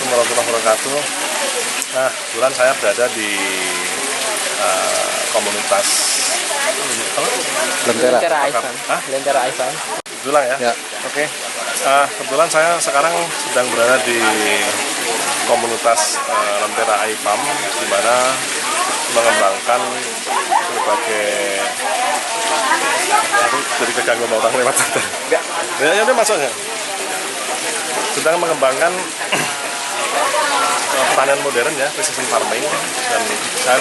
Assalamualaikum warahmatullahi wabarakatuh. Nah, kebetulan saya berada di komunitas Lentera Aifan. Kebetulan ya. Oke. Kebetulan saya sekarang sedang berada di komunitas Lentera Aifam, di mana mengembangkan berbagai jadi keganggu orang lewat tadi. Ya udah masuknya. Sedang mengembangkan pertanian modern ya, precision farming, dan saya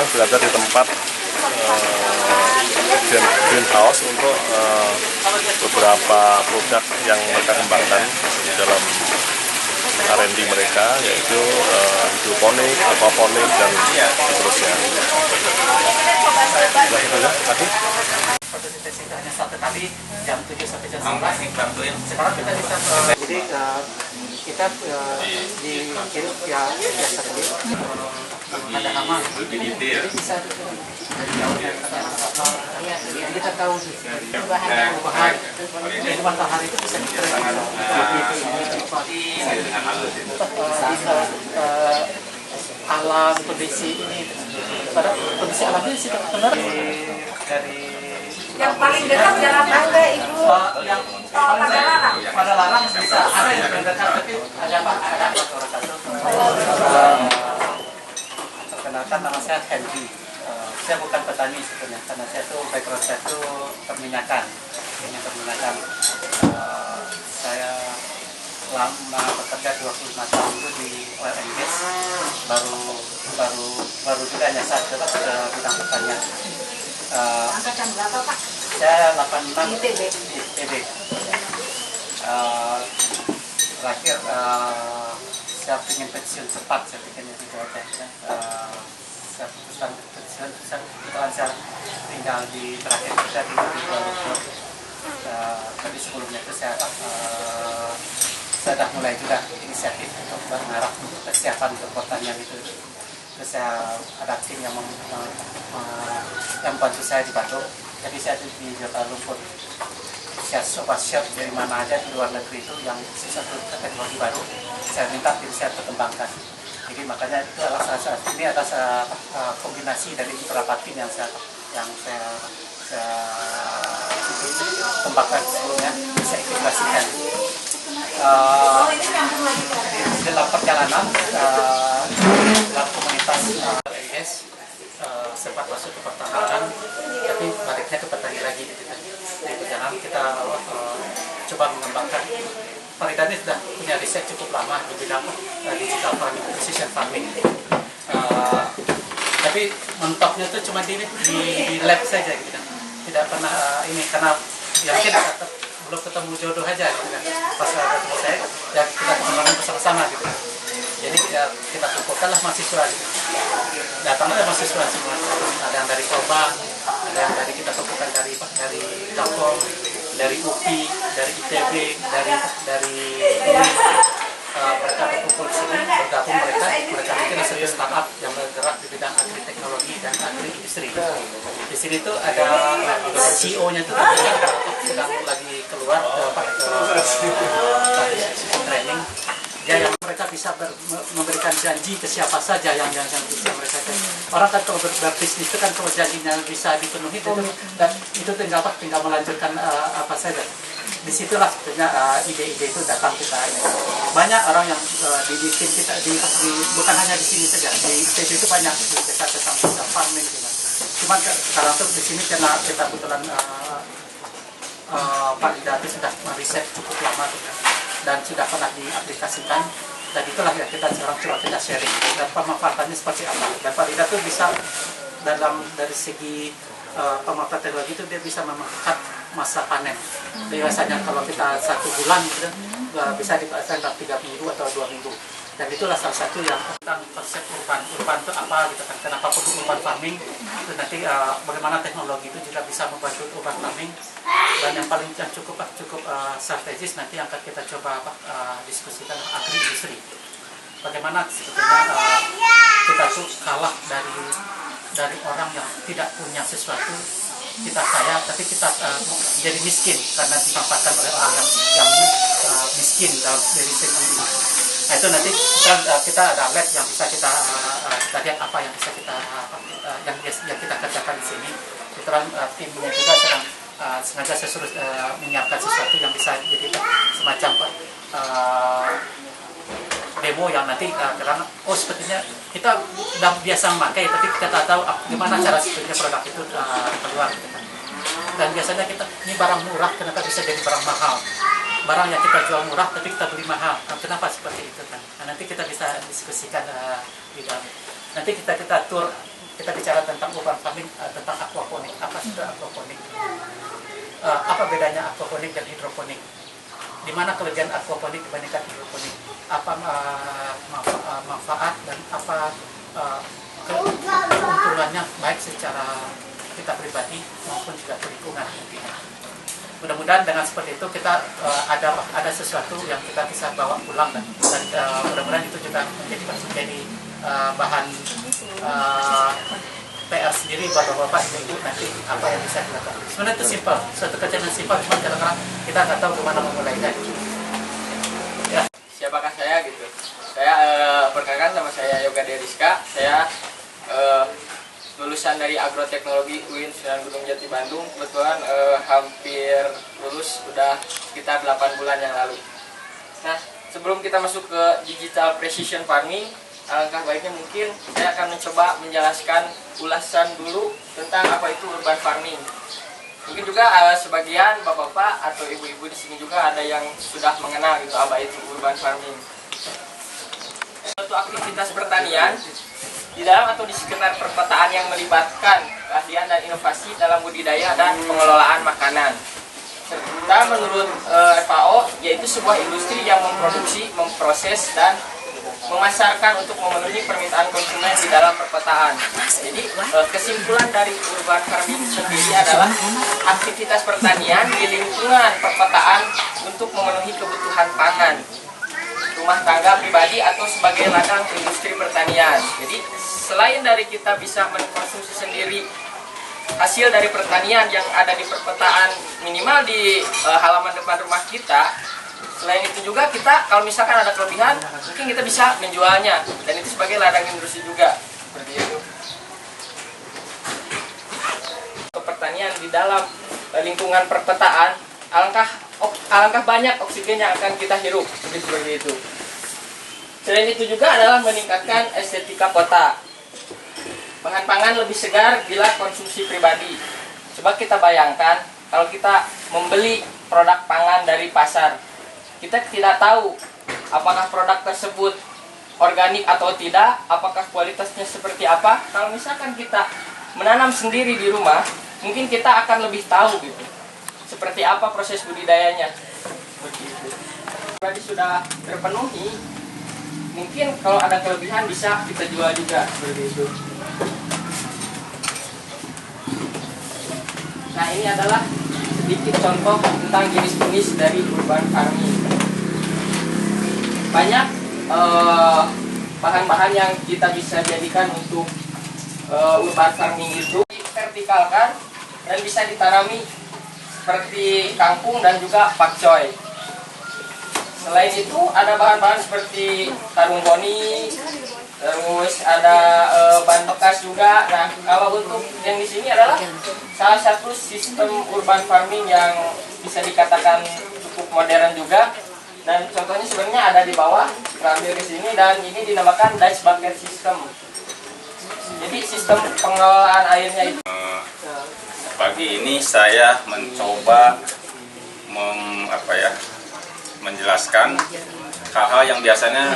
berada di tempat greenhouse untuk beberapa produk yang mereka kembangkan di dalam R&D mereka, yaitu hidroponik, aquaponik, dan seterusnya. Lagi? Fotosintesis itu hanya satu kali jam 7 sampai jam 11. Sekarang kita bisa jadi kita dikirim ya biasa sendiri. Ada hama, jadi bisa dari jauh dari kapal. Kita tahu perubahan dari matahari itu bisa alam kondisi ini. Pada kondisi alam ini sih benar dari yang paling dekat jalan tangga Ibu. yang pada larang. Pada larang bisa ada yang dekat, tapi ada orang satu. Perkenalkan, nama saya Henry. Saya bukan petani sebenarnya, karena saya tuh background saya tuh perminyakan. Saya lama bekerja 25 tahun itu di oil and gas. Baru juga nyasar ke bidang pertanian. Angkatan berapa Pak? Saya 86 ITB. Terakhir saya ingin pensiun cepat, saya pikirnya gitu aja. Saya putuskan pensiun, setelah saya tinggal di terakhir kita tinggal di Kuala Lumpur. Tapi sebelumnya itu saya sudah mulai juga inisiatif untuk mengarah persiapan untuk pertanian itu. Terus saya ada tim yang membantu saya di Bandung. Jadi saya di Kuala Lumpur. Saya coba share dari mana aja di luar negeri itu yang sesuatu teknologi baru. Saya minta tim saya perkembangkan. Jadi makanya itu adalah ini adalah kombinasi dari beberapa tim yang saya kembangkan sebelumnya, saya integrasikan. Dalam perjalanan dalam komunitas LS sempat masuk ke pertanian, tapi baliknya ke petani lagi. Di perjalanan kita coba mengembangkan. Farida ini sudah punya riset cukup lama di bidang digital farming, precision farming. Tapi mentoknya itu cuma di lab saja, gitu kan. Tidak pernah ini karena ya mungkin belum ketemu jodoh aja, gitu kan. Pas ketemu saya, ya kita kembangkan bersama-sama, gitu. Jadi ya, kita kumpulkanlah mahasiswa. Gitu. Datanglah mahasiswa semua. Ada yang dari Kolbang, ada yang dari kita kumpulkan dari Kapol, dari UPI, dari ITB, dari mereka berkumpul di sini, bergabung mereka bikin satu startup yang bergerak di bidang agri teknologi dan agri industri. Di sini tuh ada CEO-nya tuh sedang lagi keluar ke training. Ya, yang mereka bisa memberikan janji ke siapa saja yang bisa mereka. Orang kan kalau berbisnis itu kan kalau janjinya bisa dipenuhi itu, dan itu tinggal melanjutkan apa saja. Disitulah sebetulnya ide-ide itu datang kita ini. Banyak orang yang dibikin kita bukan hanya di sini saja, di ITB itu banyak kita tentang farming juga. Cuma sekarang tuh di sini karena kita kebetulan Pak Ida itu sudah meriset cukup lama juga, dan sudah pernah diaplikasikan, dan itulah ya kita sekarang coba kita sharing dan pemanfaatannya seperti apa. Dan Pak Ida tuh bisa dari segi pemanfaatan teknologi itu dia bisa memangkat masa panen. Biasanya kalau kita 1 bulan gitu, bisa dipasang 3 minggu atau 2 minggu. Dan itulah salah satu yang tentang konsep urban itu apa gitu kan. Kenapa perlu urban farming? Itu nanti bagaimana teknologi itu juga bisa membantu urban farming. Dan yang paling cukup strategis nanti akan kita coba diskusikan agri industri. Bagaimana sebetulnya kita tuh kalah dari orang yang tidak punya sesuatu. Kita kaya tapi kita jadi miskin karena dimanfaatkan oleh orang yang miskin dari segi Nah itu nanti kita ada lab yang bisa kita lihat apa yang bisa kita yang kita kerjakan di sini. Kebetulan timnya juga sedang sengaja saya suruh menyiapkan sesuatu yang bisa jadi semacam demo yang nanti karena sepertinya kita sudah biasa memakai tapi kita tak tahu gimana cara sebetulnya produk itu keluar gitu kan. Dan biasanya kita ini barang murah kenapa bisa jadi barang mahal, barang yang kita jual murah tapi kita beli mahal, kenapa seperti itu kan. Nah, nanti kita bisa diskusikan di dalam, nanti kita tur, kita bicara tentang urban farming, tentang aquaponik, apa itu aquaponik, apa bedanya aquaponik dan hidroponik, di mana kelebihan aquaponik dibandingkan hidroponik, apa manfaat dan apa keuntungannya baik secara kita pribadi maupun juga ke lingkungan. Mudah-mudahan dengan seperti itu kita ada sesuatu yang kita bisa bawa pulang dan mudah-mudahan itu juga menjadi bahan PR sendiri buat bapak-bapak ibu nanti apa yang bisa dilakukan. Sebenarnya itu simpel, suatu kerjaan simpel, cuma kadang-kadang kita nggak tahu kemana memulainya. Ya. Siapakah saya gitu? Saya perkenalkan, nama saya Yoga Deriska. Saya lulusan dari Agroteknologi UIN Sunan Gunung Jati Bandung. Kebetulan hampir lulus udah sekitar 8 bulan yang lalu. Nah, sebelum kita masuk ke digital precision farming, alangkah baiknya mungkin saya akan mencoba menjelaskan ulasan dulu tentang apa itu urban farming. Mungkin juga sebagian bapak-bapak atau ibu-ibu di sini juga ada yang sudah mengenal gitu apa itu urban farming. Suatu aktivitas pertanian di dalam atau di sekitar perkotaan yang melibatkan keahlian dan inovasi dalam budidaya dan pengelolaan makanan. Serta menurut FAO yaitu sebuah industri yang memproduksi, memproses dan memasarkan untuk memenuhi permintaan konsumen di dalam perkotaan. Jadi kesimpulan dari urban farming sendiri adalah aktivitas pertanian di lingkungan perkotaan untuk memenuhi kebutuhan pangan, rumah tangga pribadi atau sebagai ladang industri pertanian. Jadi selain dari kita bisa mengkonsumsi sendiri hasil dari pertanian yang ada di perkotaan minimal di halaman depan rumah kita, selain itu juga kita kalau misalkan ada kelebihan mungkin kita bisa menjualnya dan itu sebagai ladang industri juga seperti itu. Untuk pertanian di dalam lingkungan perkotaan alangkah banyak oksigen yang akan kita hirup seperti itu. Selain itu juga adalah meningkatkan estetika kota. Bahan pangan lebih segar bila konsumsi pribadi. Coba kita bayangkan kalau kita membeli produk pangan dari pasar, kita tidak tahu apakah produk tersebut organik atau tidak, apakah kualitasnya seperti apa. Kalau misalkan kita menanam sendiri di rumah, mungkin kita akan lebih tahu gitu seperti apa proses budidayanya. Berarti sudah terpenuhi, mungkin kalau ada kelebihan bisa kita jual juga seperti itu. Nah, ini adalah sedikit contoh tentang jenis-jenis dari urban farming. Banyak bahan-bahan yang kita bisa jadikan untuk urban farming itu divertikalkan dan bisa ditanami seperti kangkung dan juga pakcoy. Selain itu ada bahan-bahan seperti tarung boni, terus ada ban bekas juga. Nah, kalau untuk yang di sini adalah salah satu sistem urban farming yang bisa dikatakan cukup modern juga. Dan contohnya sebenarnya ada di bawah, kita ambil ke sini dan ini dinamakan Dutch bucket system. Jadi sistem pengelolaan airnya itu. Pagi ini saya mencoba menjelaskan hal-hal yang biasanya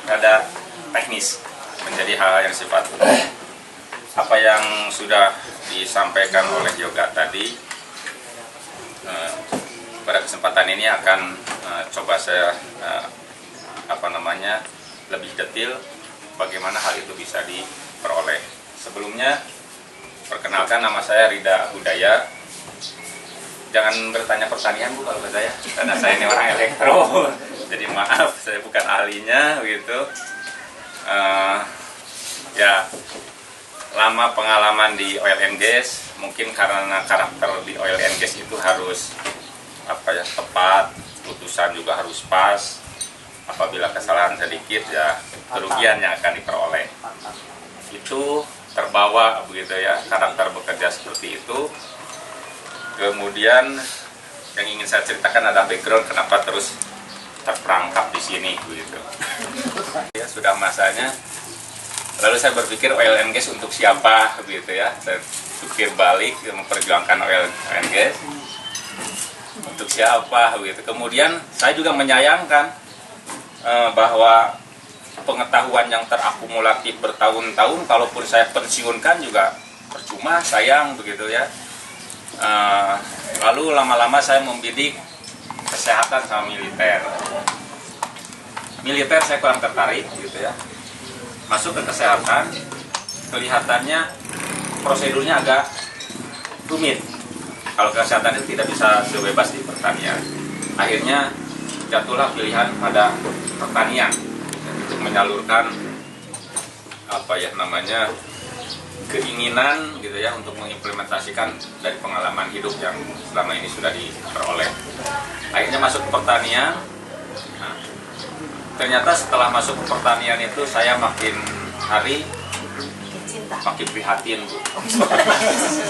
ada teknis menjadi hal yang sifat umum. Apa yang sudah disampaikan oleh Yoga tadi, pada kesempatan ini akan coba saya lebih detail bagaimana hal itu bisa diperoleh. Sebelumnya, perkenalkan, nama saya Rida Budaya. Jangan bertanya pertanian Bu kalau ke saya, karena saya ini orang elektro. Jadi maaf, saya bukan ahlinya begitu. Ya, lama pengalaman di oil and gas, mungkin karena karakter di oil and gas itu harus tepat, putusan juga harus pas, apabila kesalahan sedikit ya kerugian yang akan diperoleh. Itu terbawa begitu ya, karakter bekerja seperti itu. Kemudian yang ingin saya ceritakan ada background kenapa terus terperangkap di sini begitu. Ya sudah masanya. Lalu saya berpikir oil and gas untuk siapa begitu ya. Saya pikir balik memperjuangkan oil and gas untuk siapa begitu. Kemudian saya juga menyayangkan bahwa pengetahuan yang terakumulatif bertahun-tahun, kalaupun saya pensiunkan juga percuma, sayang begitu ya. Lalu lama-lama saya membidik kesehatan sama militer. Militer saya kurang tertarik gitu ya. Masuk ke kesehatan, kelihatannya prosedurnya agak rumit. Kalau kesehatan itu tidak bisa sebebas di pertanian. Akhirnya jatuhlah pilihan pada pertanian untuk menyalurkan keinginan gitu ya, untuk mengimplementasikan dari pengalaman hidup yang selama ini sudah diperoleh. Akhirnya masuk ke pertanian. Nah, ternyata setelah masuk ke pertanian itu saya makin hari makin prihatin, Bu.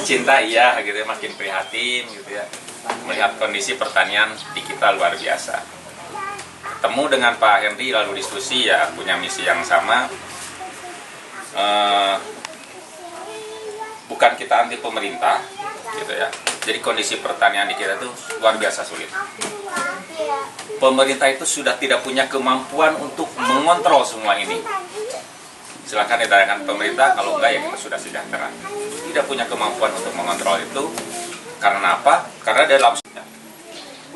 Cinta iya gitu ya, makin prihatin gitu ya. Melihat kondisi pertanian di kita luar biasa. Ketemu dengan Pak Henry lalu diskusi, ya punya misi yang sama. Bukan kita anti pemerintah gitu ya. Jadi kondisi pertanian di kita itu luar biasa sulit. Pemerintah itu sudah tidak punya kemampuan untuk mengontrol semua ini. Silakan edarkan pemerintah, kalau enggak ya kita sudah sejahtera. Tidak punya kemampuan untuk mengontrol itu. Karena apa? Karena dalam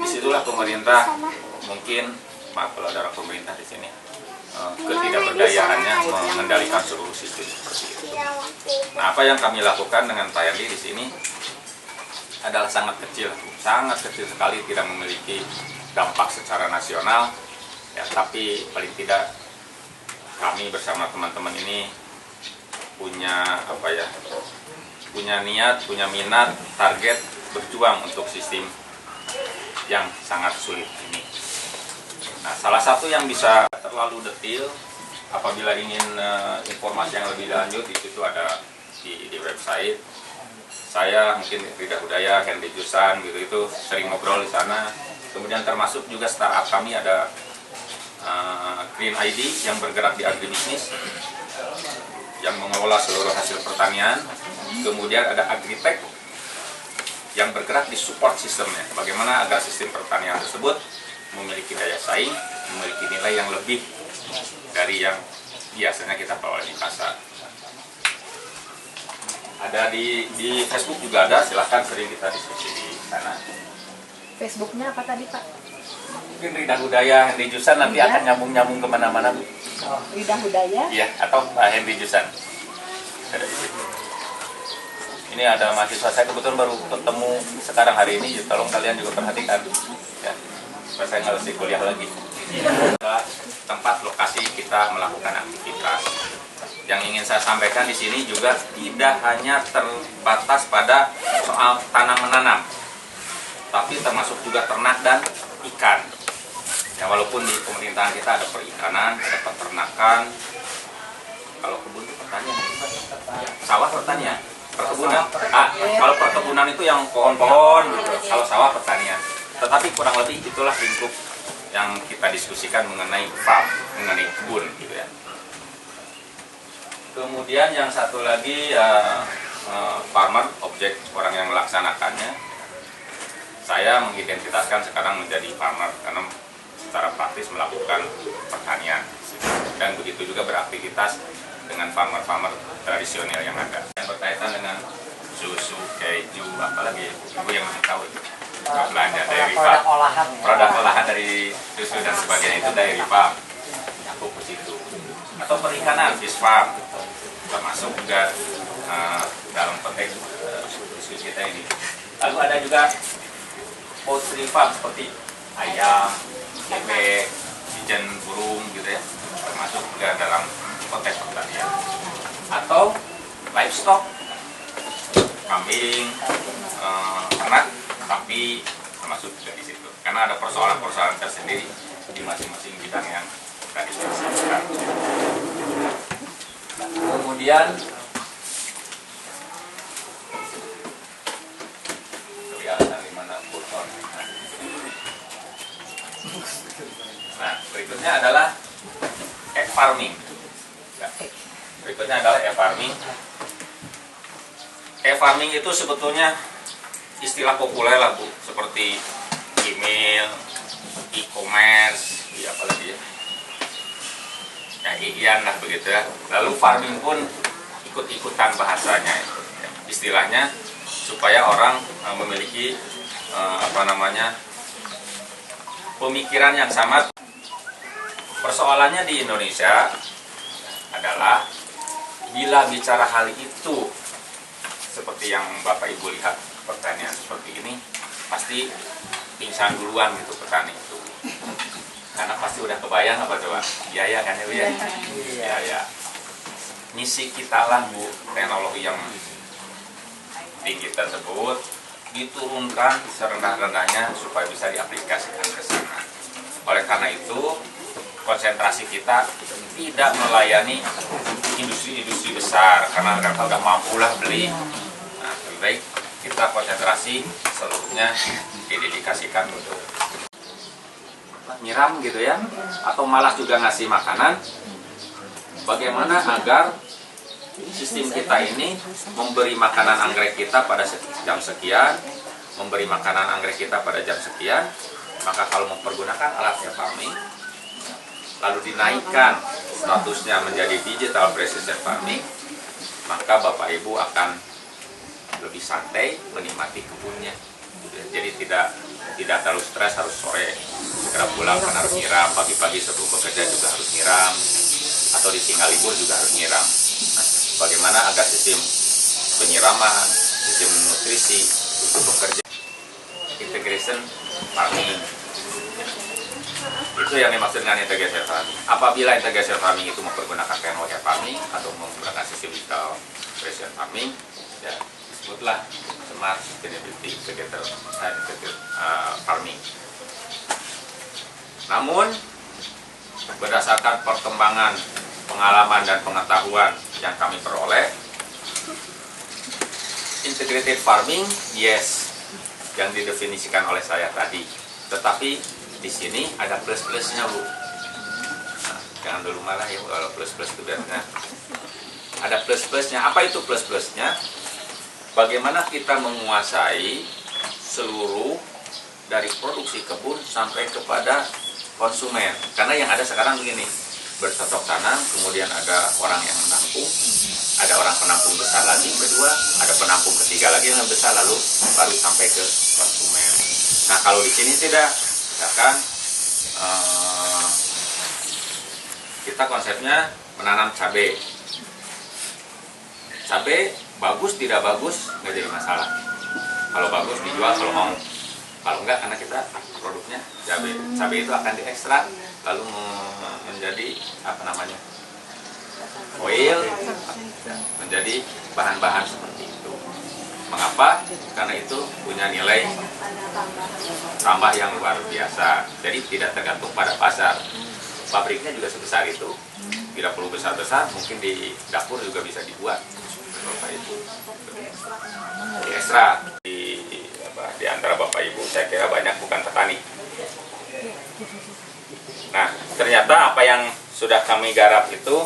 disitulah pemerintah mungkin, maaf kalau ada orang pemerintah di sini, ketidakberdayaannya mengendalikan seluruh sistem seperti itu. Nah, apa yang kami lakukan dengan Pak Henry di sini adalah sangat kecil sekali, tidak memiliki dampak secara nasional, ya, tapi paling tidak kami bersama teman-teman ini punya punya niat, punya minat, target berjuang untuk sistem yang sangat sulit ini. Nah, salah satu yang bisa terlalu detail apabila ingin informasi yang lebih lanjut itu ada di website. Saya mungkin Rida Hudaya, Henry Jusan gitu, itu sering ngobrol di sana. Kemudian termasuk juga startup kami ada Green ID yang bergerak di agribisnis yang mengelola seluruh hasil pertanian. Kemudian ada Agritech yang bergerak di support sistemnya, bagaimana agar sistem pertanian tersebut memiliki daya saing, memiliki nilai yang lebih dari yang biasanya kita peroleh di pasar. Ada di Facebook juga ada, silahkan sering kita diskusi di sana. Facebooknya apa tadi Pak? Mungkin Rida Hudaya, Henry Jusan nanti Iya. akan nyambung kemana-mana, Bu. Rida Hudaya. Iya, atau Pak Henry Jusan. Ada di situ. Ini ada mahasiswa saya kebetulan baru ketemu sekarang hari ini, tolong kalian juga perhatikan ya, supaya saya nggak mesti kuliah lagi. Tempat lokasi kita melakukan aktivitas. Yang ingin saya sampaikan di sini juga tidak hanya terbatas pada soal tanam menanam, tapi termasuk juga ternak dan ikan. Ya, walaupun di pemerintahan kita ada perikanan, ada peternakan. Kalau kebun itu pertanian, sawah pertanian. Perkebunan. Kalau perkebunan itu yang pohon-pohon, gitu. Kalau sawah pertanian. Tetapi kurang lebih itulah lingkup yang kita diskusikan mengenai farm, mengenai kebun, gitu ya. Kemudian yang satu lagi farmer, objek orang yang melaksanakannya. Saya mengidentitaskan sekarang menjadi farmer karena secara praktis melakukan pertanian dan begitu juga beraktivitas dengan farmer-farmer tradisional yang ada. Yang berkaitan dengan susu, keju, apalagi ibu yang masih tahu itu. Belanja dairy farm, produk olahan dari susu dan sebagainya itu dairy farm. Aku ke situ. Atau perikanan, fish farm, termasuk juga dalam konteks diskusi kita ini. Lalu ada juga poultry farm seperti ayam, bebek, pigeon, burung gitu ya, termasuk juga dalam konteks pertanian. Atau livestock, kambing, ternak, sapi termasuk juga di situ. Karena ada persoalan-persoalan tersendiri di masing-masing bidang yang Kemudian kelihatan di mana buton. Nah, berikutnya adalah egg farming. Ya. Berikutnya adalah egg farming. Egg farming itu sebetulnya istilah populer lah Bu, seperti email, e-commerce, ya apalagi ya. Ya ian lah begitu ya. Lalu farming pun ikut-ikutan bahasanya itu. Ya, istilahnya supaya orang memiliki pemikiran yang sama. Persoalannya di Indonesia adalah bila bicara hal itu seperti yang Bapak Ibu lihat pertanian seperti ini, pasti pingsan duluan gitu petani itu. Karena pasti udah kebayang apa coba? Biaya kan ya Bu ya? Biaya. Misi kita lah Bu, teknologi yang tinggi tersebut diturunkan serendah-rendahnya supaya bisa diaplikasikan ke sana. Oleh karena itu, konsentrasi kita tidak melayani industri-industri besar karena mereka udah mampu lah beli. Nah, lebih baik kita konsentrasi seluruhnya didedikasikan untuk nyiram gitu ya, atau malah juga ngasih makanan. Bagaimana agar sistem kita ini memberi makanan anggrek kita pada jam sekian, memberi makanan anggrek kita pada jam sekian, maka kalau mempergunakan alat farming, lalu dinaikkan statusnya menjadi digital precision farming, maka Bapak Ibu akan lebih santai menikmati kebunnya. Jadi tidak terlalu stres harus sore segera pulang karena harus nyiram, pagi-pagi sebelum bekerja juga harus nyiram, atau ditinggal libur juga harus nyiram. Nah, bagaimana agar sistem penyiraman, sistem nutrisi itu bekerja? Integration farming. Itu yang dimaksud dengan integration farming. Apabila integration farming itu mempergunakan teknologi farming atau menggunakan sistem digital precision farming, ya disebutlah smart sustainability integrated farming. Namun berdasarkan perkembangan pengalaman dan pengetahuan yang kami peroleh, integrated farming yes yang didefinisikan oleh saya tadi, tetapi di sini ada plus-plusnya Bu. Nah, jangan dulu marah ya kalau plus-plus itu biasanya. Ada plus-plusnya. Apa itu plus-plusnya? Bagaimana kita menguasai seluruh dari produksi kebun sampai kepada konsumen. Karena yang ada sekarang begini, bercocok tanam, kemudian ada orang yang menampung, ada orang penampung besar lagi kedua, ada penampung ketiga lagi yang besar, lalu baru sampai ke konsumen. Nah kalau di sini tidak, misalkan kita konsepnya menanam cabai. Cabai bagus tidak bagus nggak jadi masalah. Kalau bagus dijual kalau mau. Kalau enggak, karena kita produknya cabai. Cabai itu akan diekstrak lalu menjadi oil, menjadi bahan-bahan seperti itu. Mengapa? Karena itu punya nilai tambah yang luar biasa. Jadi tidak tergantung pada pasar. Pabriknya juga sebesar itu. Tidak perlu besar-besar, mungkin di dapur juga bisa dibuat. Diekstrak. Di antara Bapak Ibu saya kira banyak bukan petani. Nah, ternyata apa yang sudah kami garap itu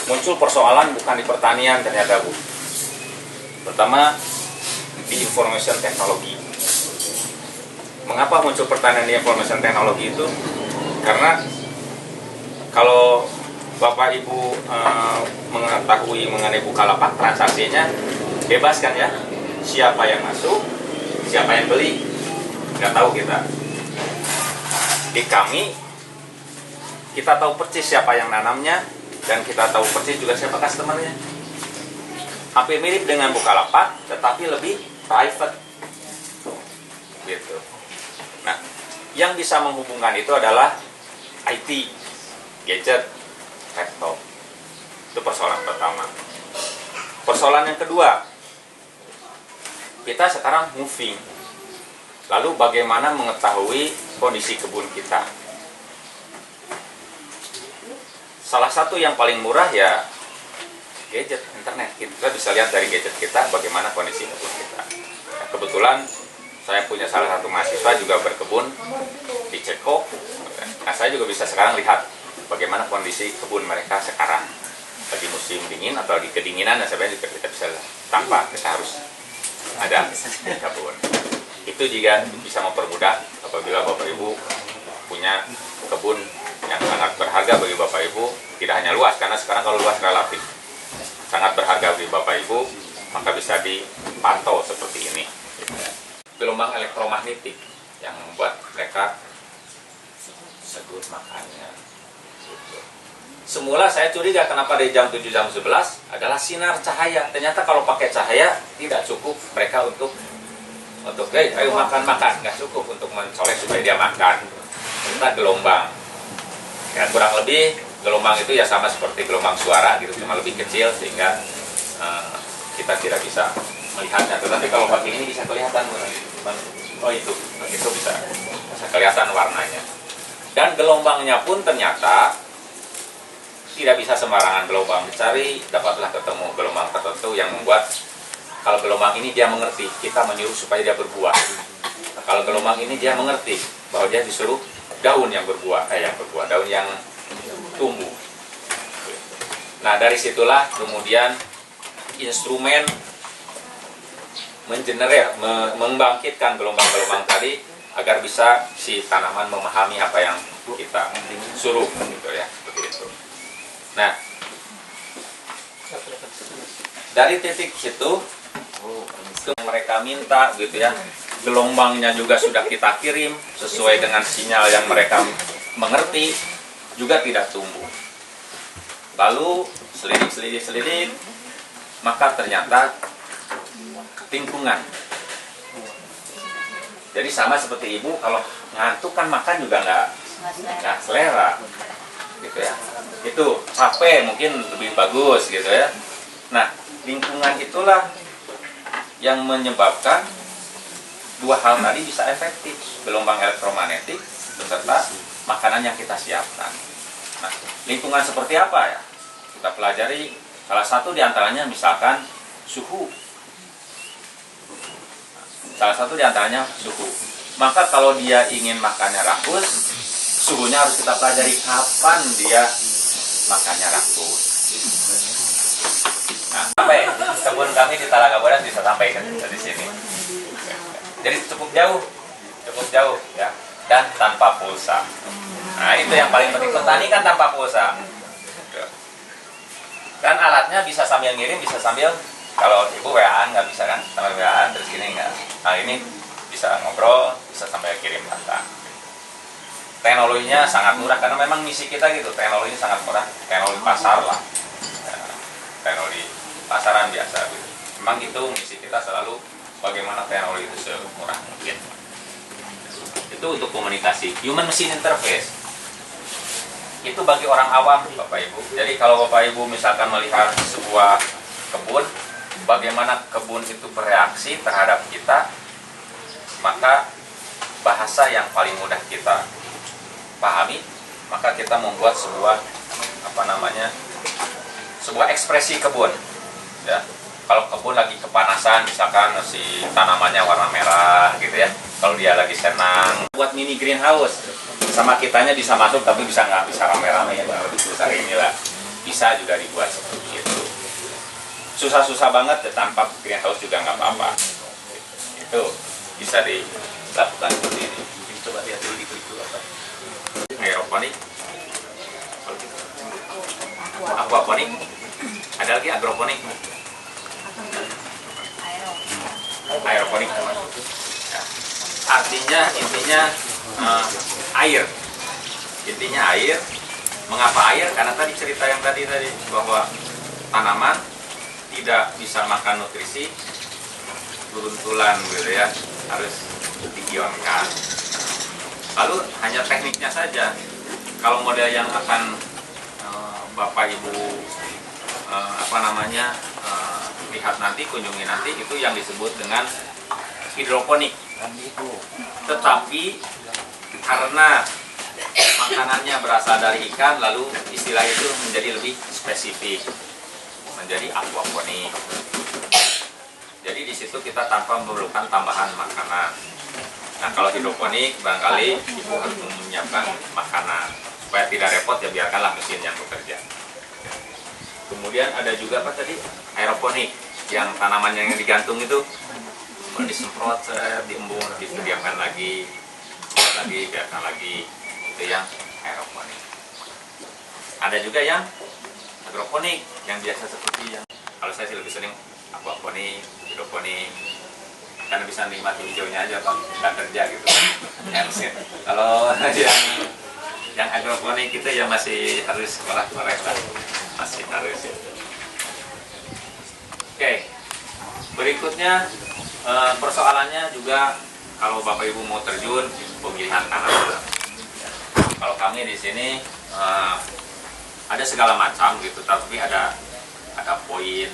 muncul persoalan bukan di pertanian ternyata Bu. Pertama di information technology. Mengapa muncul pertanian di information technology itu? Karena kalau Bapak Ibu mengetahui mengenai Bukalapak, transaksinya bebas kan ya? Siapa yang masuk, siapa yang beli, nggak tahu kita. Di kami, kita tahu persis siapa yang nanamnya, dan kita tahu persis juga siapa customer-nya. Hampir mirip dengan Bukalapak, tetapi lebih private. Gitu. Nah, yang bisa menghubungkan itu adalah IT, gadget, laptop. Itu persoalan pertama. Persoalan yang kedua, kita sekarang moving. Lalu bagaimana mengetahui kondisi kebun kita? Salah satu yang paling murah ya gadget, internet. Kita bisa lihat dari gadget kita bagaimana kondisi kebun kita. Nah, kebetulan saya punya salah satu mahasiswa juga berkebun di Ceko. Nah, saya juga bisa sekarang lihat bagaimana kondisi kebun mereka sekarang. Lagi musim dingin atau lagi kedinginan, dan sebenarnya juga kita bisa tanpa kita harus ada di kebun. Itu juga bisa mempermudah apabila Bapak Ibu punya kebun yang sangat berharga bagi Bapak Ibu, tidak hanya luas, karena sekarang kalau luas relatif sangat berharga bagi Bapak Ibu, maka bisa dipantau seperti ini. Gelombang elektromagnetik yang membuat mereka segut makannya. Semula saya curiga kenapa dari jam 7 jam 11 adalah sinar cahaya. Ternyata kalau pakai cahaya tidak cukup mereka untuk ayo makan, nggak cukup untuk mencolek supaya dia makan. Kita gelombang. Ya, kurang lebih gelombang itu ya sama seperti gelombang suara gitu, cuma lebih kecil sehingga kita tidak bisa melihatnya. Tetapi kalau pakai ini bisa kelihatan, oh itu bisa kelihatan warnanya. Dan gelombangnya pun ternyata tidak bisa sembarangan gelombang dicari, dapatlah ketemu gelombang tertentu yang membuat kalau gelombang ini dia mengerti kita menyuruh supaya dia berbuah. Nah, kalau gelombang ini dia mengerti bahwa dia disuruh daun yang berbuah, daun yang tumbuh. Nah, dari situlah kemudian instrumen membangkitkan gelombang-gelombang tadi agar bisa si tanaman memahami apa yang kita suruh, gitu ya, seperti itu. Nah, dari titik situ mereka minta, gitu ya, gelombangnya juga sudah kita kirim sesuai dengan sinyal yang mereka mengerti, juga tidak tumbuh. Lalu selidik, maka ternyata lingkungan. Jadi sama seperti ibu kalau ngantuk kan makan juga nggak selera, gitu ya. Itu capek mungkin lebih bagus, gitu ya. Nah, lingkungan itulah yang menyebabkan dua hal tadi bisa efektif, gelombang elektromagnetik beserta makanan yang kita siapkan. Nah, lingkungan seperti apa ya? Kita pelajari salah satu diantaranya misalkan suhu. Salah satu diantaranya suhu. Maka kalau dia ingin makannya rakus, suhunya harus kita pelajari kapan dia makannya rakus. Nah, sampai kebun kami di Talaga Bodas bisa sampai di sini. Jadi cukup jauh ya, dan tanpa pulsa. Nah, itu yang paling penting, petani kan tanpa pulsa. Kan alatnya bisa sambil ngirim, bisa sambil, kalau ibu WA-an nggak bisa kan, sambil WA-an terus gini nggak. Nah, ini bisa ngobrol, bisa sambil kirim data. Teknologinya sangat murah karena memang misi kita gitu, teknologinya sangat murah, teknologi pasar lah, teknologi pasaran biasa gitu. Memang itu misi kita selalu bagaimana teknologi itu semurah mungkin. Itu untuk komunikasi, human machine interface. Itu bagi orang awam, Bapak Ibu. Jadi kalau Bapak Ibu misalkan melihat sebuah kebun, bagaimana kebun itu bereaksi terhadap kita, maka bahasa yang paling mudah kita pahami, maka kita membuat sebuah sebuah ekspresi kebun. Ya, kalau kebun lagi kepanasan, misalkan si tanamannya warna merah, gitu ya. Kalau dia lagi senang, buat mini greenhouse, sama kitanya bisa masuk, tapi bisa nggak bisa rame-rame ya, lebih besar inilah. Bisa juga dibuat seperti itu. Susah-susah banget, ya, tanpa greenhouse juga nggak apa-apa. Itu bisa dilakukan seperti ini. Coba lihat dulu itu apa? Aeroponik, aquaponik, ada lagi agroponik. Aeroponik termasuk. Ya. Artinya intinya air. Intinya air. Mengapa air? Karena tadi cerita yang tadi bahwa tanaman tidak bisa makan nutrisi turun-tulan gitu ya, harus digionkan. Lalu hanya tekniknya saja. Kalau model yang akan Bapak Ibu lihat nanti, kunjungi nanti, itu yang disebut dengan hidroponik. Tetapi karena makanannya berasal dari ikan, lalu istilah itu menjadi lebih spesifik, menjadi aquaponik. Jadi di situ kita tanpa memerlukan tambahan makanan. Nah kalau hidroponik barangkali ibu harus menyiapkan makanan supaya tidak repot, ya biarkanlah mesin yang bekerja. Kemudian ada juga apa tadi, aeroponik, yang tanamannya yang digantung itu disemprot, diembun, didiamkan lagi, biarkan lagi, itu yang aeroponik. Ada juga yang agroponik, yang biasa seperti yang kalau saya sih lebih sering aquaponik, hidroponik, karena bisa nikmati hijaunya aja Pak, nggak kerja gitu. Kalau yang agroponik itu ya masih harus sekolah mereka, masih harus ya. Oke, berikutnya persoalannya juga kalau Bapak Ibu mau terjun pemilihan tanah. Kalau kami di sini ada segala macam gitu, tapi ada poin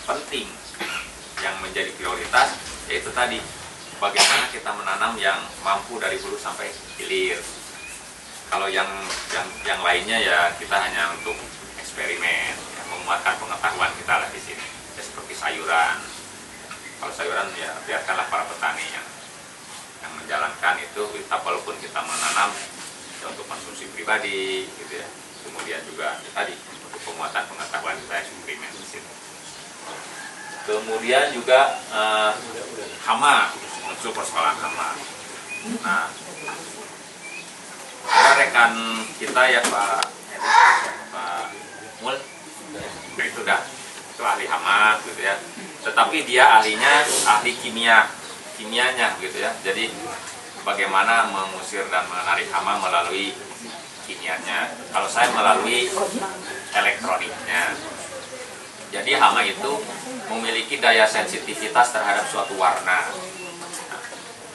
penting yang menjadi prioritas, yaitu tadi bagaimana kita menanam yang mampu dari hulu sampai hilir. Kalau yang lainnya ya kita hanya untuk eksperimen, ya, menguatkan pengetahuan kita lah di sini. Ya, seperti sayuran. Kalau sayuran ya biarkanlah para petani yang menjalankan itu. Walaupun kita menanam ya, untuk konsumsi pribadi, gitu ya. Kemudian juga tadi untuk penguatan pengetahuan kita eksperimen di sini. Kemudian juga hama, muncul persoalan hama. Nah, ada rekan kita ya Pak Mul, itu ahli hama gitu ya. Tetapi dia ahli kimianya gitu ya. Jadi bagaimana mengusir dan menarik hama melalui kimianya. Kalau saya melalui elektroniknya. Jadi hama itu memiliki daya sensitivitas terhadap suatu warna. Nah,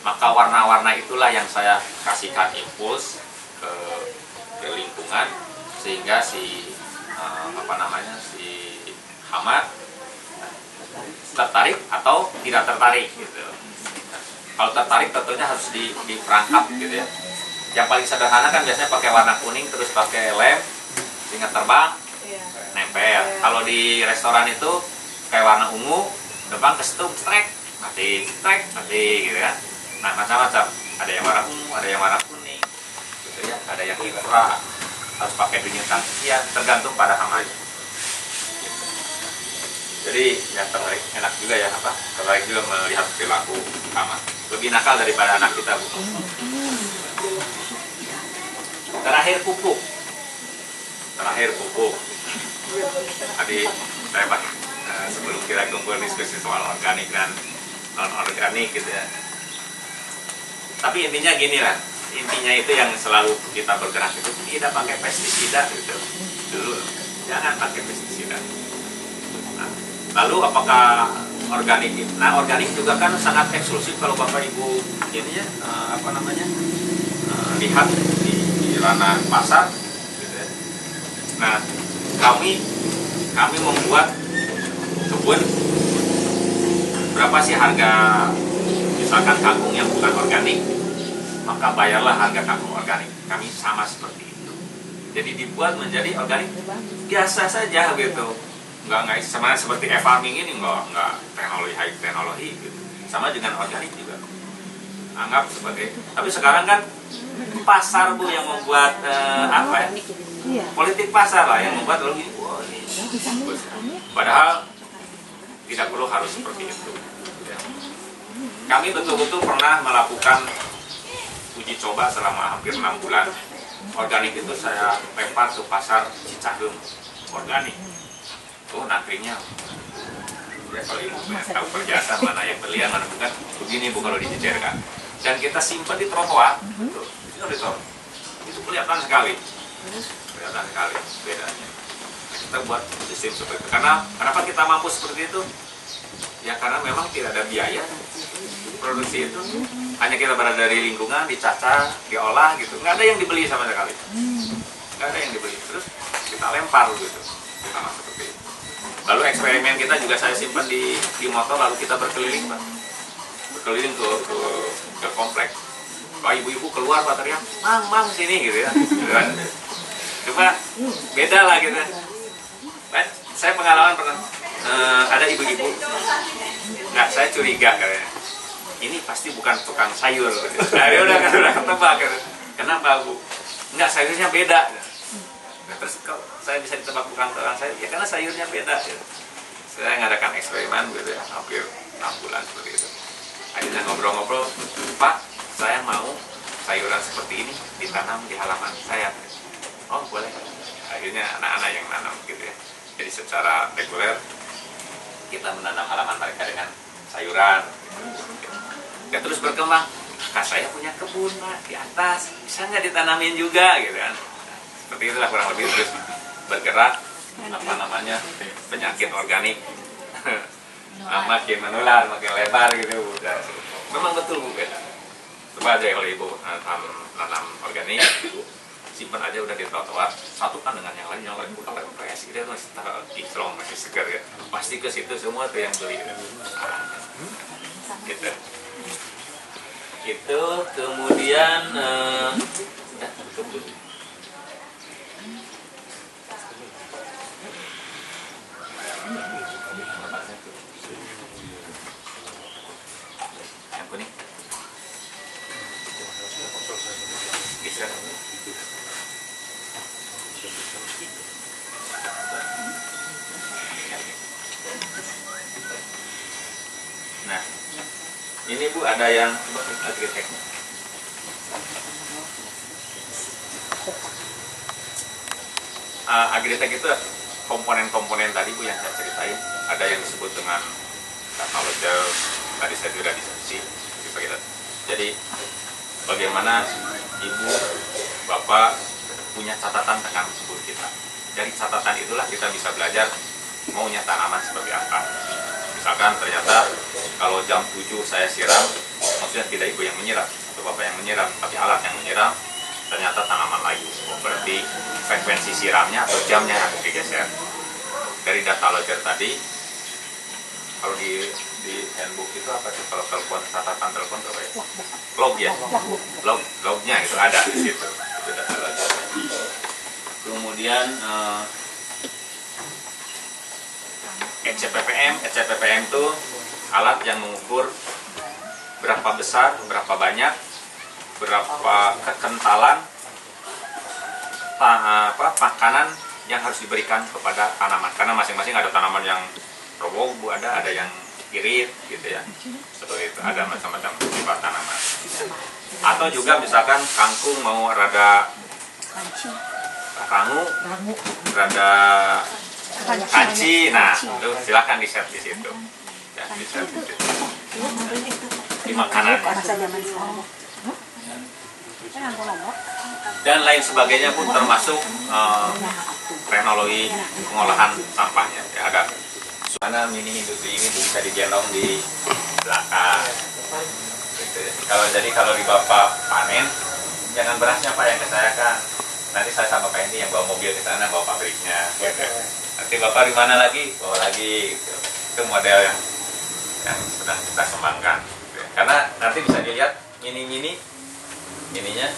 maka warna-warna itulah yang saya kasihkan impuls ke lingkungan sehingga si hama tertarik atau tidak tertarik gitu. Nah, kalau tertarik tentunya harus diperangkap gitu ya. Yang paling sederhana kan biasanya pakai warna kuning terus pakai lem sehingga terbang, nempel. Kalau di restoran itu kayak warna ungu, terbang ke situ, mati gitu ya. Nah macam-macam. Ada yang warna ungu, ada yang warna kuning, gitu ya. Ada yang infra, harus pakai denyutan sekian, tergantung pada hamanya. Jadi ya tertarik, enak juga ya tertarik juga melihat perilaku hama. Lebih nakal daripada anak kita, Bu. Terakhir pupuk. Tadi saya sebelum kita kumpul diskusi soal organik dan non organik gitu ya. Tapi intinya gini lah, intinya itu yang selalu kita bergerak itu tidak pakai pestisida gitu. Dulu jangan pakai pestisida. Nah, lalu apakah organik? Nah organik juga kan sangat eksklusif kalau Bapak Ibu ini ya lihat di ranah pasar gitu ya. Nah kami membuat kebun, berapa sih harga misalkan kangkung yang bukan organik, maka bayarlah harga kangkung organik. Kami sama seperti itu. Jadi dibuat menjadi organik biasa saja gitu. Enggak sama seperti e-farming ini enggak teknologi high teknologi gitu. Sama dengan organik juga. Anggap sebagai, tapi sekarang kan pasar Bu yang membuat politik pasar lah yang membuat lalu ini, padahal tidak perlu harus seperti itu. Kami betul-betul pernah melakukan uji coba selama hampir 6 bulan. Organik itu saya lempar ke pasar Cicahem, organik. Natrinya. Ya kalau ibu tahu perjasa mana yang berlian mana bukan, begini Bu kalau dijejerkan. Dan kita simpan di trotoar, itu kelihatan sekali bedanya. Kita buat sistem seperti itu. Kenapa kita mampu seperti itu? Ya karena memang tidak ada biaya produksi itu. Hanya kita berada dari lingkungan, dicaca, diolah gitu. Nggak ada yang dibeli sama sekali. Nggak ada yang dibeli. Terus kita lempar gitu. Sama seperti itu. Lalu eksperimen kita juga saya simpan di motor, lalu kita berkeliling Pak. Berkeliling ke komplek. Pak ibu-ibu keluar Pak teriak, mang sini gitu ya. Coba beda lah gitu. Saya pengalaman pernah ada ibu-ibu, nggak, saya curiga katanya, ini pasti bukan tukang sayur. Nah, dia udah ketebak gitu. Kenapa Bu? Nggak, sayurnya beda. Nah, terus kok saya bisa ditebak bukan tukang sayur? Ya karena sayurnya beda. Gitu. Saya ngadakan eksperimen gitu ya, hampir 6 bulan seperti itu. Akhirnya ngobrol-ngobrol, Pak, saya mau sayuran seperti ini ditanam di halaman saya. Oh boleh. Akhirnya anak-anak yang nanam gitu ya. Jadi secara reguler kita menanam halaman mereka dengan sayuran. Dan terus berkembang. Kak, saya punya kebun Pak di atas, bisa nggak ditanamin juga gitu kan? Nah, seperti itulah kurang lebih, terus bergerak apa namanya penyakit organik. Makin menular, makin lebar gitu. Dan memang betul Bu beda. Coba aja kalau Ibu nanam organik, Ibu simpan aja udah di trotoar, satukan dengan yang lain udah kempes gitu, masih kinclong, masih segar ya, pasti ke situ semua tuh yang beli gitu. Itu kemudian tutup dulu. Yang kuning bisa. Nah, ini Bu ada yang coba agritek. Agritek itu komponen-komponen tadi Bu yang saya ceritain. Ada yang disebut dengan teknologi, tadi saya sudah diskusi. Jadi bagaimana Ibu, Bapak punya catatan tentang kebun kita. Dari catatan itulah kita bisa belajar maunya tanaman seperti apa. Misalkan ternyata kalau jam 7 saya siram, maksudnya tidak Ibu yang menyiram atau Bapak yang menyiram, tapi alat yang menyiram, ternyata tanaman layu. Berarti frekuensi siramnya atau jamnya harus digeser. Dari data logger tadi, kalau di handbook itu apa sih, kalau telepon, catatan telepon apa ya? Log ya? Lognya itu ada di situ. Itu data logger. Kemudian ECPPM itu alat yang mengukur berapa besar, berapa banyak, berapa kekentalan makanan yang harus diberikan kepada tanaman. Karena masing-masing ada tanaman yang roboh, ada yang irit gitu ya. Seperti itu, ada macam-macam tipe tanaman. Atau juga misalkan kangkung mau rada rangu, rada kanci, nah itu silakan di-set di situ. Ya, di-set di situ. Di makanannya. Dan lain sebagainya pun termasuk teknologi pengolahan sampahnya. Ya, ada mana mini industri ini bisa digendong di belakang. Gitu. Kalau di Bapak panen, jangan berasnya Pak yang ke saya kan. Nanti saya sama Pak ini yang bawa mobil ke sana, bawa pabriknya. Gitu. Nanti Bapak di mana lagi? Bawa lagi. Gitu. Itu model yang sedang kita kembangkan. Gitu. Karena nanti bisa dilihat mininya.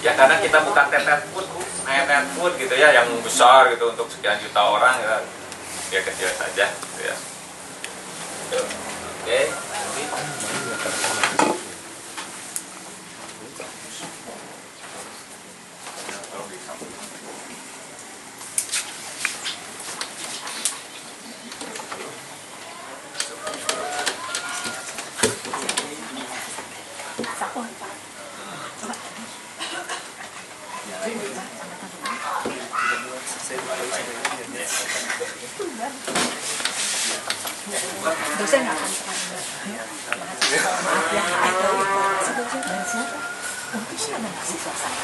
Ya karena kita bukan tetet food gitu ya, yang besar gitu untuk sekian juta orang ya, dia kecil saja gitu ya. Oke. Dosen nggak akan maaf ya, dan siapa? Mungkin ada mahasiswa saya.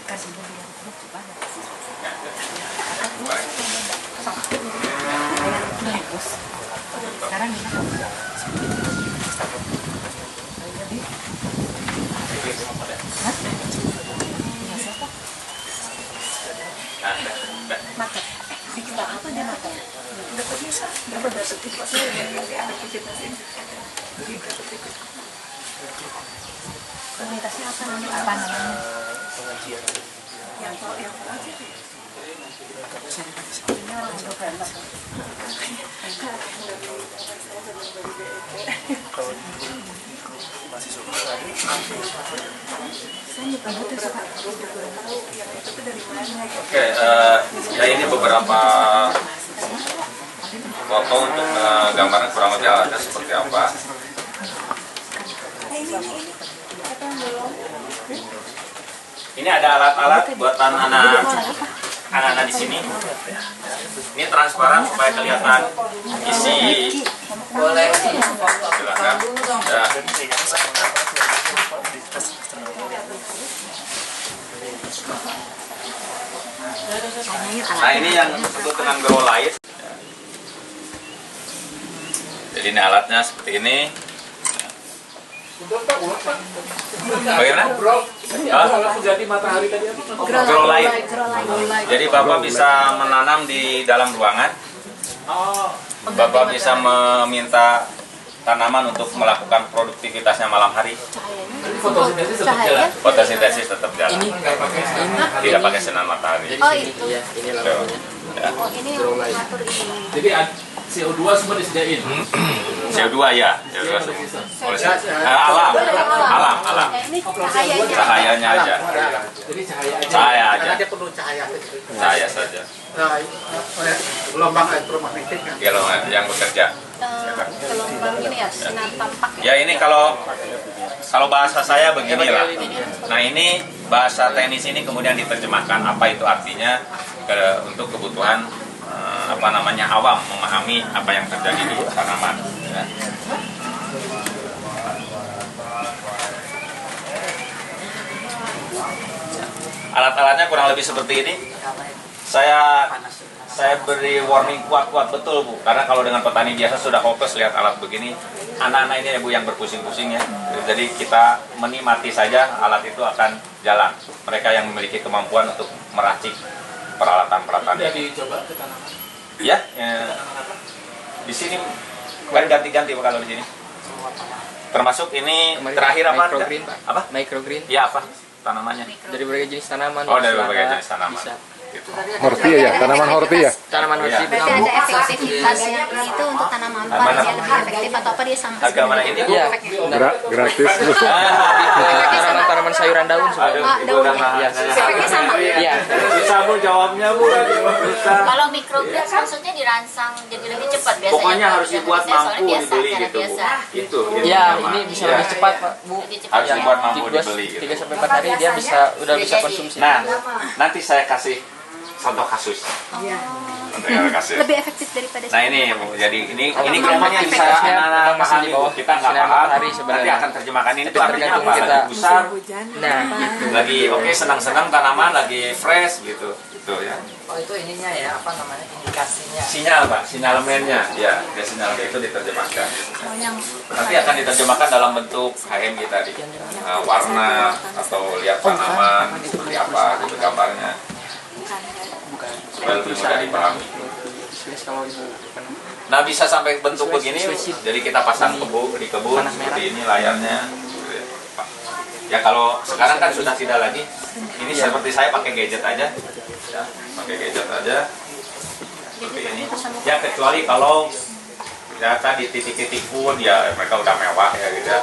Kasih dulu yang coba ada mahasiswa saya. Sekarang gimana? Makan. Kita apa dia makan? Dapat bisa. Dapat dari sertifikatnya yang aktivitas ini. Komunitasnya apa namanya? Pengajian. yang aja. Kalau di grup masih suka tadi. Saya nyimpan itu suka yang itu tuh dari mana gitu. Oke, ya ini beberapa foto untuk gambaran kurang lebih alatnya seperti apa. Ini apa yang belum? Ini ada alat-alat buatan anak-anak di sini. Ini transparan supaya kelihatan isi. Boleh. Silakan. Ya. Nah ini yang disebut dengan grow light. Jadi ini alatnya seperti ini. Bagaimana? Jadi matahari tadi apa? Grow light. Jadi Bapak bisa menanam di dalam ruangan. Bapak bisa meminta tanaman untuk melakukan produktivitasnya malam hari. Fotosintesis tetap jalan. Fotosintesis tetap jalan. Tidak pakai sinar matahari. Oh itu. Ini Tuh. Ya. Oh ini yang mengatur ini. Jadi CO2 semua disediain. CO2 ya, CO2 semua. Alam. Ini cahayanya. Cahayanya aja. Jadi cahaya aja. Cahaya aja. Karena dia perlu cahaya. Cahaya saja. Nah, gelombang elektromagnetik kan. Kalau yang bekerja. Gelombang ini ya sinar tampak Ya ya. ini kalau bahasa saya beginilah. Nah ini bahasa teknis ini kemudian diterjemahkan apa itu artinya untuk kebutuhan awam memahami apa yang terjadi di tanaman. Ya. Alat-alatnya kurang lebih seperti ini. Saya beri warning kuat-kuat betul Bu, karena kalau dengan petani biasa sudah hopeless lihat alat begini. Anak-anak ini ya Bu yang berpusing-pusing ya. Jadi kita menikmati saja alat itu akan jalan. Mereka yang memiliki kemampuan untuk meracik peralatan-peralatan. Sudah dicoba ke tanaman. Ya, di sini kan ganti-ganti Pak kalau di sini. Termasuk ini terakhir apa? Microgreen, Pak. Apa? Microgreen. Ya apa tanamannya? Dari berbagai jenis tanaman. Oh dari selada, berbagai jenis tanaman. Bisa. Gitu. Horti ya, tanaman horti ya. Tanaman Iya. horti. Berarti ada efektivitasnya itu untuk tanaman apa Mana? dia lebih efektif atau apa dia sama Agak mana ini Bu? Iya. Gratis. Tanaman-tanaman sayuran daun Aduh, sebenarnya. Ibu udah nahan. efeknya sama. Iya. Bisa Bu jawabnya Bu. Bisa. Kalau microgrid maksudnya dirangsang jadi lebih cepat biasanya. Pokoknya Pak. harus dibuat Biasanya mampu soalnya biasa, dibeli cara gitu Bu. biasa. Itu. Iya, nama. ini bisa Iya. lebih cepat Pak, Bu. Lebih cepat Harus ya. dibuat mampu 3 dibeli gitu. sampai 4 hari dia bisa bisa konsumsi. Nah, nanti saya kasih contoh kasus. Nanti saya kasih. Lebih efektif daripada Nah ini Bu, jadi ini kelihatannya bisa efektifnya anak-anak masih pahami di Bu. bawah Kita nggak sinar paham, matahari sebenarnya. nanti akan terjemahkan ini itu Tapi artinya tergantung apa? kita. Lagi besar, Nah, gitu. lagi oke senang-senang tanaman, lagi fresh gitu, gitu ya. Oh itu ininya ya, apa namanya, indikasinya. Sinyal Pak, sinyalemennya, ya, dia sinyalemen itu diterjemahkan. Nanti akan diterjemahkan dalam bentuk HMI tadi, warna atau lihat tanaman seperti apa, gitu gambarnya, supaya lebih mudah dipahami. Nah bisa sampai bentuk begini, jadi kita pasang di kebun seperti ini layarnya. Ya kalau sekarang kan sudah tidak lagi. Ini seperti saya pakai gadget aja, ya, pakai gadget aja seperti ini. Ya kecuali kalau ya tadi titik-titik pun ya mereka udah mewah ya gitu ya.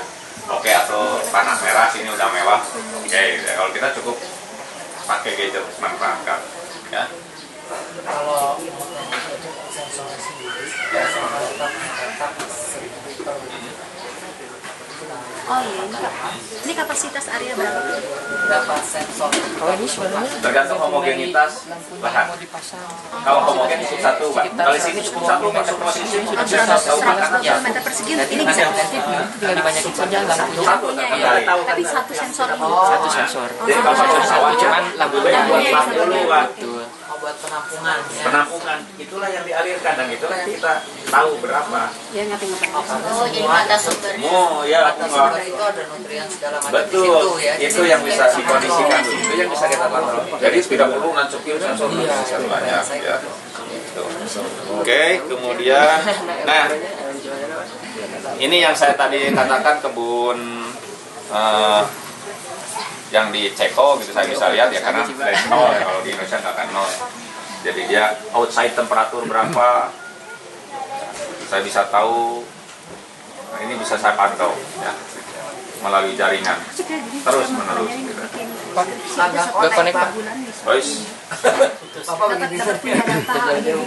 Oke atau panah merah sini udah mewah. Oke, gitu ya. Kalau kita cukup pakai gadget manfaatkan, ya. Kalau sensornya sendiri, biasanya kita mencetak 1000 liter. Oh iya, ini kapasitas area berapa? Berapa sensor? Kalau ini sebenarnya Tergantung homogenitas bahan. Kalau homogen cukup satu, Pak. Kalau di sini cukup satu, masuk posisi Oh, sudah tahu 100 km persegi ini bisa efektif. tinggal dibanyakin saja lampunya. Lampunya ya, Tahu. tapi satu sensor ini. Satu sensor. Jadi kalau satu pesawat Cuman lampunya Lampunya buat bisa lampu dulu, Pak. Betul. Oh, buat penampungan ya. Penampungan itulah yang dialirkan dan itulah yang kita tahu berapa. Ya ngapain-ngapain. Oh, jadi mata sumbernya. Oh ya, Batas sumber itu ada nutrien segala macam di betul. situ ya. Itu yang bisa dikondisikan, itu yang bisa kita kontrol. Jadi tidak perlu nancukin sensor banyak ya. Gitu. Oke, kemudian, nah ini yang saya tadi katakan kebun yang di Ceko gitu saya bisa lihat ya, karena dari nol ya, kalau di Indonesia nggak akan nol. Jadi dia outside temperatur berapa, saya bisa tahu. Nah, ini bisa saya pantau ya melalui jaringan terus menerus gitu. Nggak connect, Pak. Guys, Dapat punya data gitu.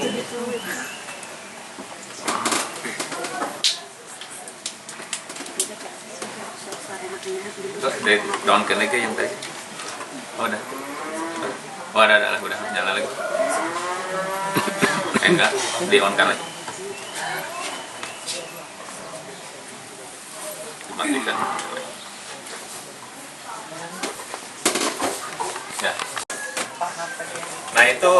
down ke lagi yang tadi. Oh, udah. Oh, ada, udah nyala lagi. Enggak, di on kan lagi. Dimatikan. Ya. Nah itu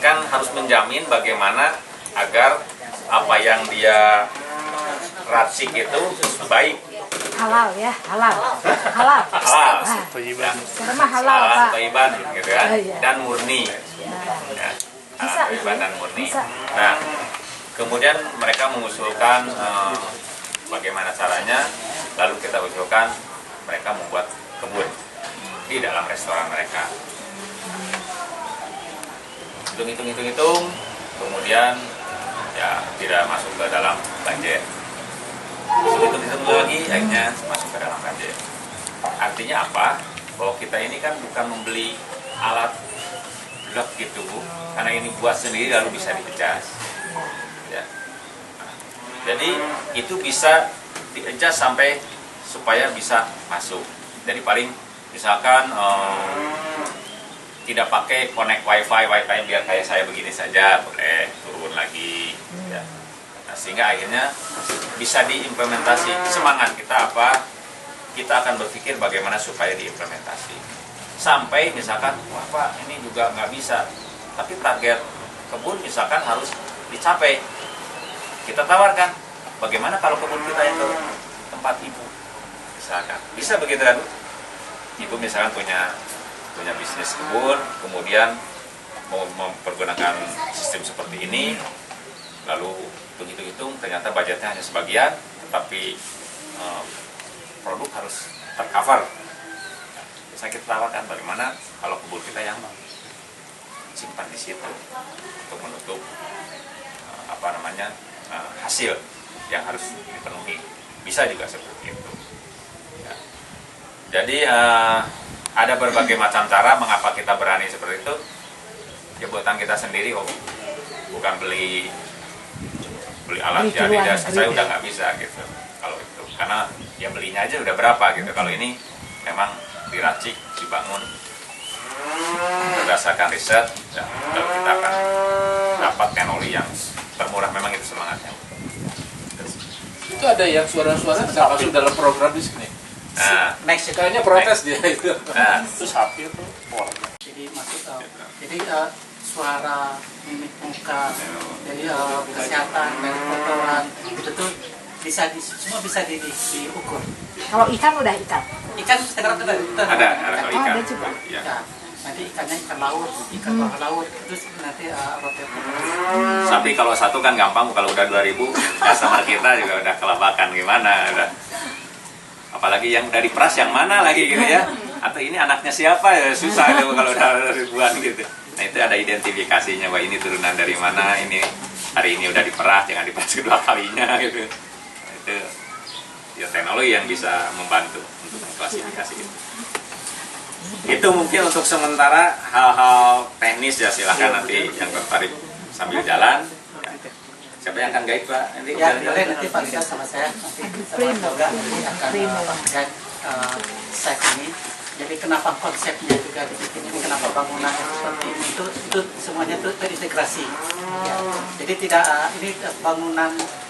kan harus menjamin bagaimana agar apa yang dia racik itu baik, Halal ya, halal. Halal. halal, Thayyiban. Sekarang mah halal, halal, Pak. thayyiban gitu kan, Oh, iya. dan murni. Ya, Bisa, halal, thayyiban, dan murni. bisa. Nah, kemudian mereka mengusulkan bagaimana caranya, lalu kita usulkan mereka membuat kebun di dalam restoran mereka. Hitung, kemudian ya tidak masuk ke dalam budget. Hitung lagi, akhirnya masuk ke dalam budget. Artinya apa? Bahwa kita ini kan bukan membeli alat blok gitu, karena ini buat sendiri lalu bisa di-adjust. Ya. Jadi itu bisa di-adjust sampai supaya bisa masuk. Jadi paling misalkan tidak pakai connect wifi biar kayak saya begini saja, boleh turun lagi ya. Nah, sehingga akhirnya bisa diimplementasi. Semangat kita apa? Kita akan berpikir bagaimana supaya diimplementasi sampai misalkan wah Pak ini juga nggak bisa, tapi target kebun misalkan harus dicapai, kita tawarkan bagaimana kalau kebun kita itu tempat ibu misalkan, bisa begitu kan? Ibu misalkan punya bisnis kebun, kemudian mau mempergunakan sistem seperti ini, lalu hitung-hitung ternyata budgetnya hanya sebagian, tetapi produk harus tercover. Bisa kita tawarkan bagaimana kalau kebun kita yang simpan di situ untuk menutup hasil yang harus dipenuhi. Bisa juga seperti itu. Ya. Jadi ada berbagai macam cara mengapa kita berani seperti itu. Ya buatan kita sendiri, bukan beli alat jadi saya udah nggak bisa gitu kalau itu, karena ya belinya aja udah berapa gitu. Kalau ini memang diracik, dibangun berdasarkan riset, ya, lalu kita akan dapat teknologi yang termurah. Memang itu semangatnya. Itu ada yang suara-suara tidak masuk dalam program di sini. Nah, Kayaknya protes dia itu. nah, Itu sapi itu Jadi suara, mimik muka, jadi kesehatan dan kotoran itu tuh semua bisa diukur. Kalau ikan udah ikan. Ikan sekarang ada ada kalau ikan. ada juga. Ya. Ya, nanti ikannya ikan laut, ikan bawah laut, terus nanti rotet. Tapi kalau satu kan gampang, kalau udah 2000 customer kita juga udah kelabakan gimana udah. Apalagi yang dari peras yang mana lagi gitu ya, atau ini anaknya siapa ya, susah itu kalau udah ribuan gitu. Nah itu ada identifikasinya, bahwa ini turunan dari mana, ini hari ini udah diperas, jangan diperas kedua kalinya gitu. Nah, itu ya teknologi yang bisa membantu untuk mengklasifikasi itu. Itu mungkin untuk sementara hal-hal teknis ya, silahkan nanti yang tertarik sambil jalan. Siapa yang akan guide Pak? Nanti Ya, jalan-jalan. boleh nanti Pak Rida sama saya nanti sama juga nanti akan guide set ini. Jadi kenapa konsepnya juga dibikin ini, kenapa bangunan seperti ini, itu semuanya itu terintegrasi. Ya. Jadi tidak ini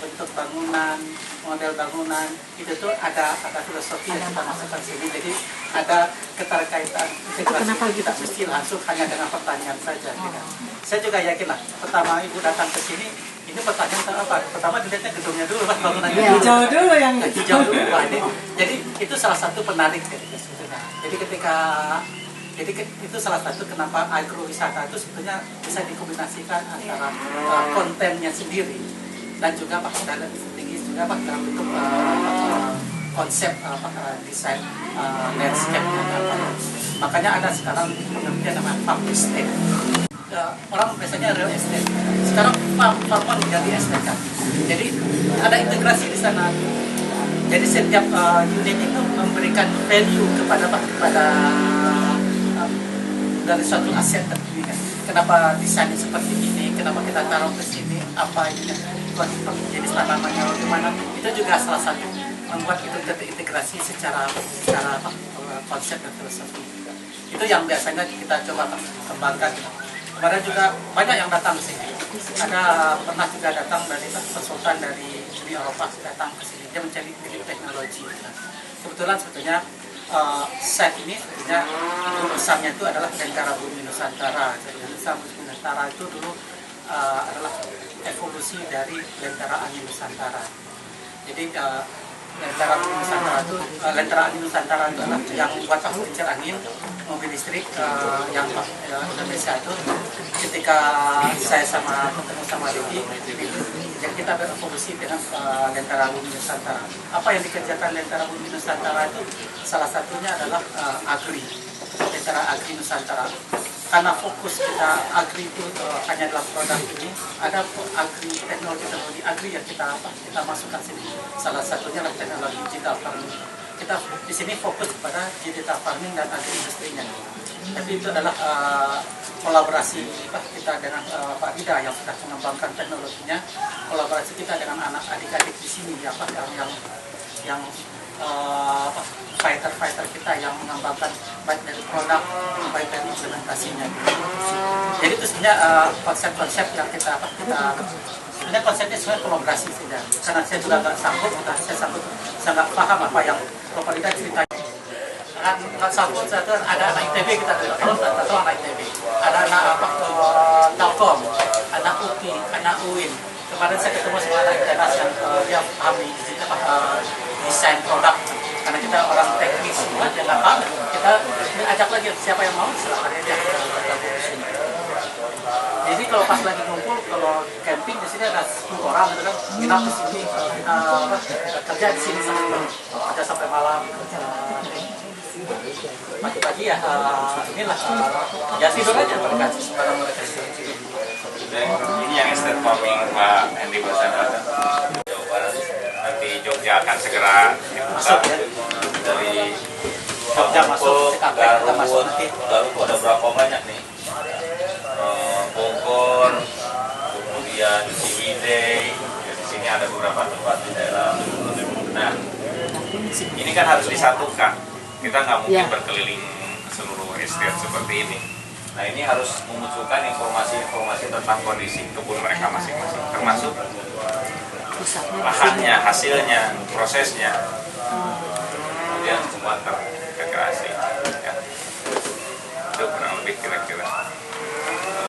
bentuk bangunan, model bangunan itu tuh ada filosofi yang kita masukkan sini. Jadi ada keterkaitan integrasi itu tidak mesti langsung hanya dengan pertanyaan saja. Tidak. Saya juga yakin lah. Pertama Ibu datang ke sini, ini pertanyaan apa? Pertama dilihatnya gedungnya dulu, Pak, bangunannya dulu. Hijau dulu yang Hijau dulu. Wah, jadi itu salah satu penarik dari sebetulnya. Jadi itu salah satu kenapa agrowisata itu sebetulnya bisa dikombinasikan antara kontennya sendiri dan juga Pak dalam tinggi juga Pak dalam bentuk konsep desain landscape. Makanya ada sekarang pengertian namanya farm estate. Orang biasanya real estate. Sekarang farmer menjadi estate kan. Jadi ada integrasi di sana. Jadi setiap unit itu memberikan value kepada dari suatu aset tertentu kan. Kenapa desainnya seperti ini? Kenapa kita taruh ke sini? Apa ini? Jenis tanamannya bagaimana? Itu juga salah satu membuat itu terintegrasi secara konsep dan filosofi. Itu yang biasanya kita coba kembangkan. Kemarin juga banyak yang datang ke sini. Ada pernah juga datang dari konsultan dari Uni Eropa datang ke sini. Dia mencari teknologi. Kebetulan sebetulnya set ini sebetulnya besarnya itu adalah Lentera Bumi Nusantara. Jadi Lentera Bumi Nusantara itu dulu adalah evolusi dari Lentera Angin Nusantara. Jadi Lentera Bumi Nusantara itu Lentera Angin Nusantara itu adalah yang buat kincir angin mobil listrik yang Indonesia itu. Ketika saya ketemu sama Diki, jadi kita berevolusi dengan Lentera Bumi Nusantara. Apa yang dikerjakan Lentera Bumi Nusantara itu salah satunya adalah agri, Lentera Agri Nusantara. Karena fokus kita agri itu hanya dalam produk ini, ada teknologi agri yang kita masukkan sini. Salah satunya adalah teknologi digital farming. Kita di sini fokus kepada digital farming dan agri industrinya. Tapi itu adalah kolaborasi kita dengan Pak Rida yang sudah mengembangkan teknologinya, kolaborasi kita dengan adik-adik di sini yang fighter kita yang mengembangkan baik dari produk, baik dari implementasinya. Jadi itu sebenarnya konsep-konsep yang kita sebenarnya konsepnya sebenarnya kolaborasi saja. Karena saya juga nggak sanggup, saya nggak paham apa yang Pak Rida cerita. Nggak sanggup, ada anak ITB kita tahu anak ITB, ada anak Telkom, anak UPI, anak UIN. Kemarin saya ketemu sama anak ITB yang dia pahami desain produk. Karena kita orang teknis semua, dia nggak paham. Kita ajak lagi siapa yang mau silakan aja bergabung di sini. Jadi kalau pas lagi ngumpul, kalau camping di sini ada 10 orang gitu kan, kita ke sini, kita kerja di sini kerja sampai malam. Pagi-pagi ya inilah ya tidur aja mereka sekarang mereka. Ini yang estate farming Pak Hendy Basana Jawa Barat. Nanti Jogja akan segera dibuka dari Jogja masuk Garut ada berapa banyak nih? Bogor, kemudian Ciwidey, di sini ada beberapa tempat di daerah. Nah, ini kan harus disatukan. Kita nggak mungkin berkeliling seluruh estate seperti ini. Nah, ini harus memunculkan informasi-informasi tentang kondisi kebun mereka masing-masing, termasuk lahannya, hasilnya, prosesnya, kemudian semua